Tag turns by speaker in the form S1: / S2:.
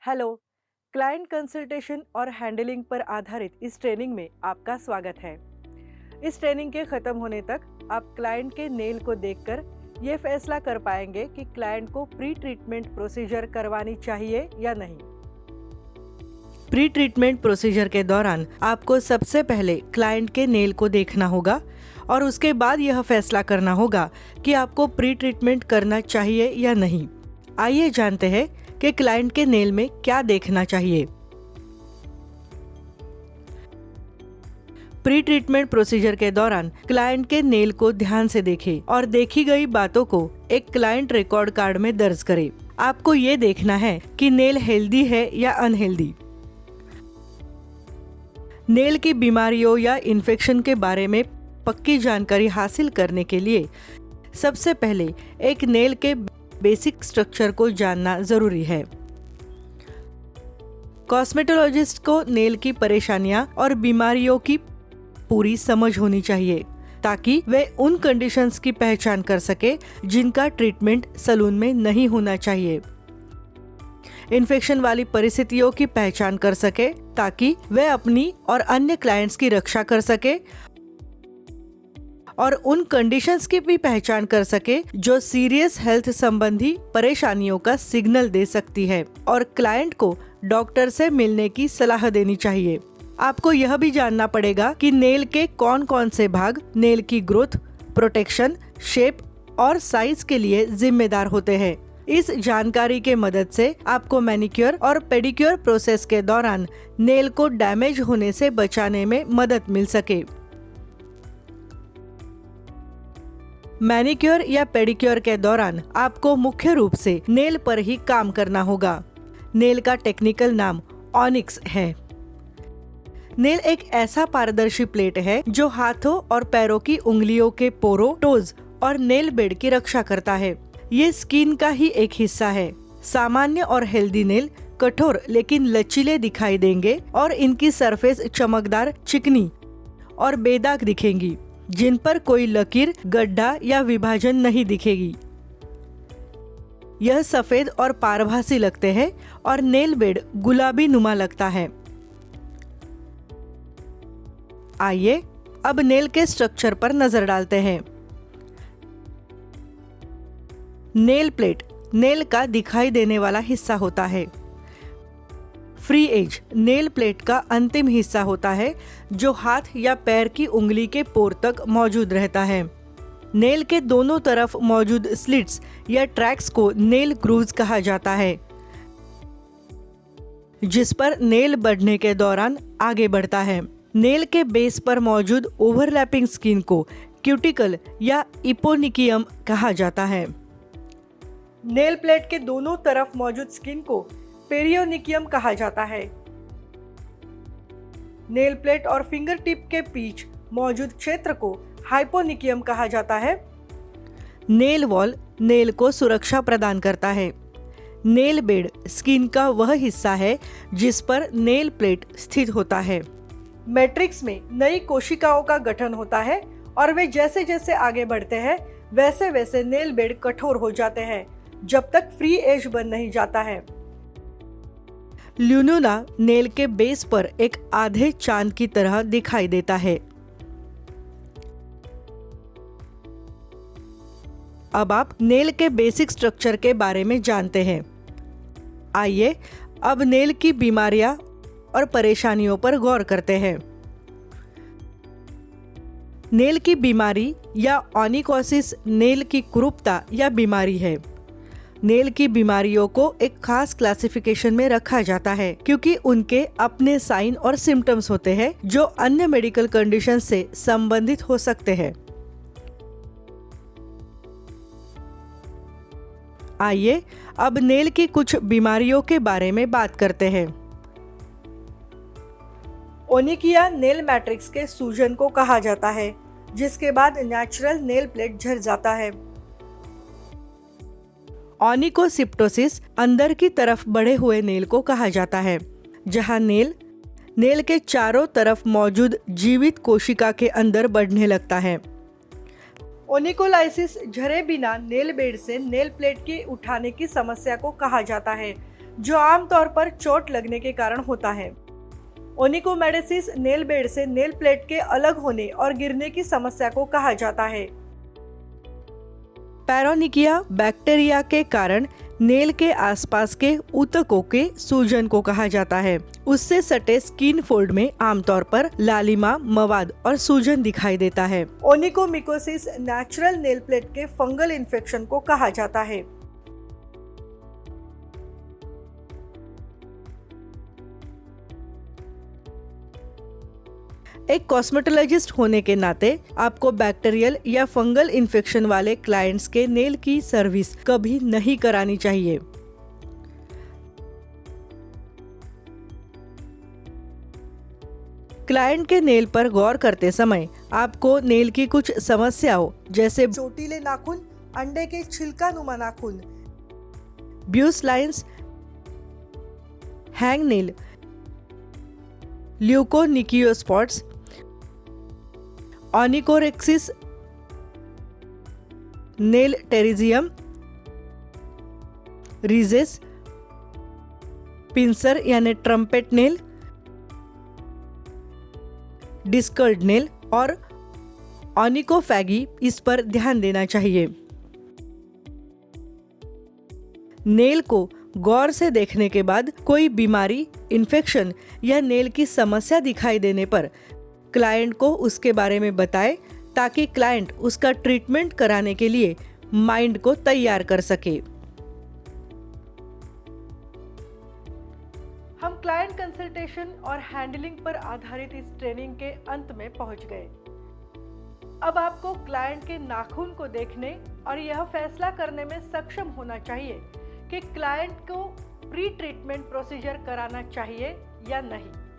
S1: Hello. Client consultation और handling पर आधारित इस ट्रेनिंग में आपका स्वागत है। इस ट्रेनिंग के खत्म होने तक आप क्लाइंट के नेल को देखकर ये फैसला कर पाएंगे कि क्लाइंट को प्री ट्रीटमेंट प्रोसीजर करवानी चाहिए या नहीं। प्री ट्रीटमेंट प्रोसीजर के दौरान आपको सबसे पहले क्लाइंट के नेल को देखना होगा और उसके बाद यह फैसला करना होगा कि आपको प्री ट्रीटमेंट करना चाहिए या नहीं। आइए जानते हैं कि क्लाइंट के नेल में क्या देखना चाहिए। प्री ट्रीटमेंट प्रोसीजर के दौरान क्लाइंट के नेल को ध्यान से देखें और देखी गई बातों को एक क्लाइंट रिकॉर्ड कार्ड में दर्ज करें। आपको ये देखना है कि नेल हेल्दी है या अनहेल्दी। नेल की बीमारियों या इन्फेक्शन के बारे में पक्की जानकारी हासिल करने के लिए सबसे पहले एक नेल के बेसिक स्ट्रक्चर को जानना जरूरी है। कॉस्मेटोलॉजिस्ट को नेल की परेशानियां और बीमारियों की पूरी समझ होनी चाहिए ताकि वे उन कंडीशंस की पहचान कर सके जिनका ट्रीटमेंट सैलून में नहीं होना चाहिए। इन्फेक्शन वाली परिस्थितियों की पहचान कर सके ताकि वे अपनी और अन्य क्लाइंट्स की रक्षा कर सके और उन कंडीशंस की भी पहचान कर सके जो सीरियस हेल्थ संबंधी परेशानियों का सिग्नल दे सकती है और क्लाइंट को डॉक्टर से मिलने की सलाह देनी चाहिए। आपको यह भी जानना पड़ेगा कि नेल के कौन कौन से भाग नेल की ग्रोथ, प्रोटेक्शन, शेप और साइज के लिए जिम्मेदार होते हैं। इस जानकारी के मदद से आपको मैनिक्योर और पेडिक्योर प्रोसेस के दौरान नेल को डैमेज होने से बचाने में मदद मिल सके। मैनिक्योर या पेडिक्योर के दौरान आपको मुख्य रूप से नेल पर ही काम करना होगा। नेल का टेक्निकल नाम ऑनिक्स है। नेल एक ऐसा पारदर्शी प्लेट है जो हाथों और पैरों की उंगलियों के पोरों, टोज और नेल बेड की रक्षा करता है। ये स्किन का ही एक हिस्सा है। सामान्य और हेल्दी नेल कठोर लेकिन लचीले दिखाई देंगे और इनकी सरफेस चमकदार, चिकनी और बेदाग दिखेंगी, जिन पर कोई लकीर, गड्ढा या विभाजन नहीं दिखेगी। यह सफेद और पारभासी लगते हैं और नेल बेड गुलाबी नुमा लगता है। आइए अब नेल के स्ट्रक्चर पर नजर डालते हैं। नेल प्लेट नेल का दिखाई देने वाला हिस्सा होता है। फ्री एज नेल प्लेट का अंतिम हिस्सा होता है जो हाथ या पैर की उंगली के पोर तक मौजूद रहता है। नेल के दोनों तरफ मौजूद स्लिट्स या ट्रैक्स को नेल ग्रूव्स कहा जाता है, जिस पर नेल बढ़ने के दौरान आगे बढ़ता है। नेल के बेस पर मौजूद ओवरलैपिंग स्किन को क्यूटिकल या इपोनिकियम कहा जाता है। नेल प्लेट के दोनों तरफ मौजूद स्किन को पेरियोनिकियम कहा जाता है। नेल प्लेट और फिंगर टिप के बीच मौजूद क्षेत्र को हाइपोनिकियम कहा जाता है। नेल वॉल नेल को सुरक्षा प्रदान करता है। नेल बेड स्किन का वह हिस्सा है जिस पर नेल प्लेट स्थित होता है। मैट्रिक्स में नई कोशिकाओं का गठन होता है और वे जैसे जैसे आगे बढ़ते हैं वैसे वैसे नेल बेड कठोर हो जाते हैं जब तक फ्री एज बन नहीं जाता है। ल्यूनुला नेल के बेस पर एक आधे चांद की तरह दिखाई देता है। अब आप नेल के बेसिक स्ट्रक्चर के बारे में जानते हैं। आइए अब नेल की बीमारियां और परेशानियों पर गौर करते हैं। नेल की बीमारी या ऑनिकोसिस नेल की कुरूपता या बीमारी है। नेल की बीमारियों को एक खास क्लासिफिकेशन में रखा जाता है क्योंकि उनके अपने साइन और सिम्टम्स होते हैं जो अन्य मेडिकल कंडीशन से संबंधित हो सकते हैं। आइए अब नेल की कुछ बीमारियों के बारे में बात करते हैं। ओनिकिया नेल मैट्रिक्स के सूजन को कहा जाता है, जिसके बाद नेचुरल नेल प्लेट झड़ जाता है। ऑनिकोसिप्टोसिस अंदर की तरफ बढ़े हुए नेल को कहा जाता है, जहां नेल के चारों तरफ मौजूद जीवित कोशिका के अंदर बढ़ने लगता है। ओनिकोलाइसिस झरे बिना नेल बेड से नेल प्लेट के उठाने की समस्या को कहा जाता है, जो आमतौर पर चोट लगने के कारण होता है। ओनिकोमेडेसिस नेल बेड से नेल प्लेट के अलग होने और गिरने की समस्या को कहा जाता है। पैरोनिकिया बैक्टीरिया के कारण नेल के आसपास के ऊतकों के सूजन को कहा जाता है। उससे सटे स्किन फोल्ड में आमतौर पर लालिमा, मवाद और सूजन दिखाई देता है। ओनिकोमिकोसिस नेचुरल नेल प्लेट के फंगल इन्फेक्शन को कहा जाता है। एक कॉस्मेटोलॉजिस्ट होने के नाते आपको बैक्टीरियल या फंगल इन्फेक्शन वाले क्लाइंट्स के नेल की सर्विस कभी नहीं करानी चाहिए। क्लाइंट के नेल पर गौर करते समय आपको नेल की कुछ समस्याओं जैसे चोटीले नाखून, अंडे के छिलका नुमा नाखून, Beau's lines, hang nail, leukonychia spots, onychorrhexis, nail pterygium, ridges, pincer यानी ट्रम्पेट नेल, डिस्कल्ड नेल और ऑनिकोफैगी, इस पर ध्यान देना चाहिए। नेल को गौर से देखने के बाद कोई बीमारी, इन्फेक्शन या नेल की समस्या दिखाई देने पर क्लाइंट को उसके बारे में बताएं ताकि क्लाइंट उसका ट्रीटमेंट कराने के लिए माइंड को तैयार कर सके। हम क्लाइंट कंसल्टेशन और हैंडलिंग पर आधारित इस ट्रेनिंग के अंत में पहुंच गए। अब आपको क्लाइंट के नाखून को देखने और यह फैसला करने में सक्षम होना चाहिए कि क्लाइंट को प्री ट्रीटमेंट प्रोसीजर कराना चाहिए या नहीं।